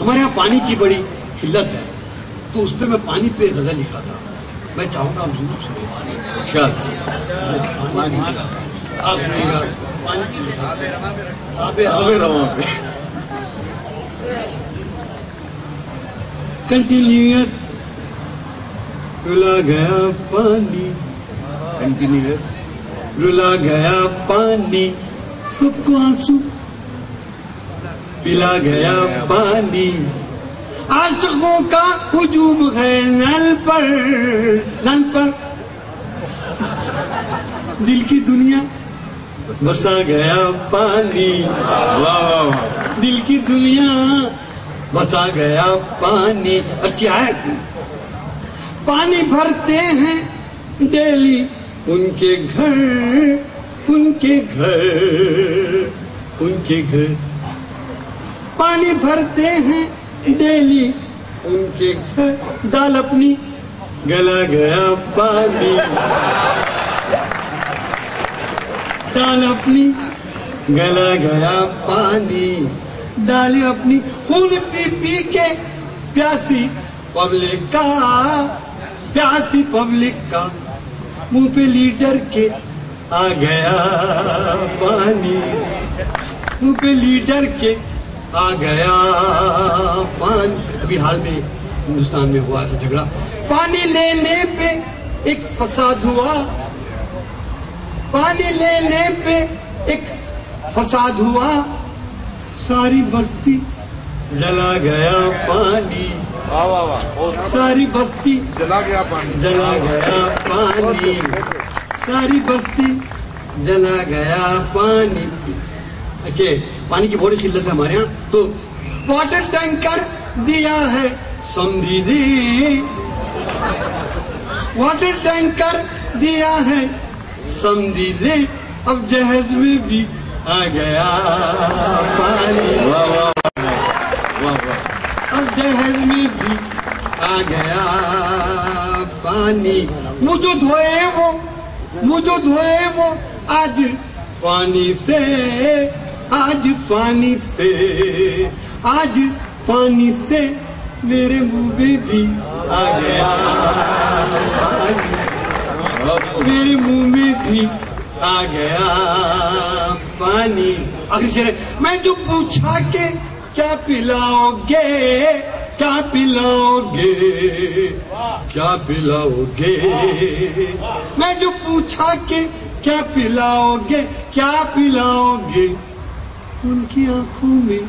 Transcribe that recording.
ہمارے یہاں پانی کی بڑی قلت ہے، تو اس پہ میں پانی پہ غزل لکھا تھا، میں چاہوں گا آپ ضرور سنیں. آپ سنیے گا کنٹینیوس رلا گیا پانی، کنٹینیوس رلا گیا پانی، سب کو آنسو پلا گیا پانی، عاشقوں کا ہجوم ہے نل پر، دل کی دنیا بسا گیا پانی، دل کی دنیا بسا گیا پانی. عرض کیا ہے پانی بھرتے ہیں ڈیلی ان کے گھر، ان کے گھر، ان کے گھر، پانی بھرتے ہیں ڈیلی ان کے گھر، دال اپنی گلا گیا پانی، دال اپنی گلا گیا پانی، دال اپنی خون پی پی کے پیاسی پبلک کا، پیاسی پبلک کا، منہ پہ لیڈر کے آ گیا پانی، منہ پہ لیڈر کے آ گیا پانی. ابھی حال میں ہندوستان میں ہوا ایسا جھگڑا، پانی لینے پہ ایک فساد ہوا، پانی لینے پہ ایک فساد ہوا، ساری بستی جلا گیا پانی، ساری بستی جلا گیا پانی، جلا گیا پانی، ساری بستی جلا گیا پانی. کہ پانی کی بڑی قلت ہے ہمارے ہاں، تو واٹر ٹینکر دیا ہے سمدھی نے، واٹر ٹینکر دیا ہے سمدھی نے، اب جہاز میں بھی آ گیا پانی، اب جہاز میں بھی آ گیا پانی. منہ جو دھوئے وہ آج پانی سے، آج پانی سے، آج پانی سے میرے منہ میں بھی آ گیا پانی، میرے منہ میں بھی آ گیا پانی. آخر شعر ہے، میں جو پوچھا کہ کیا پلاؤ گے، کیا پلاؤ گے، کیا پلاؤ گے، میں جو پوچھا کہ کیا پلاؤ گے، کیا پلاؤ گے، ان کی آنکھوں میں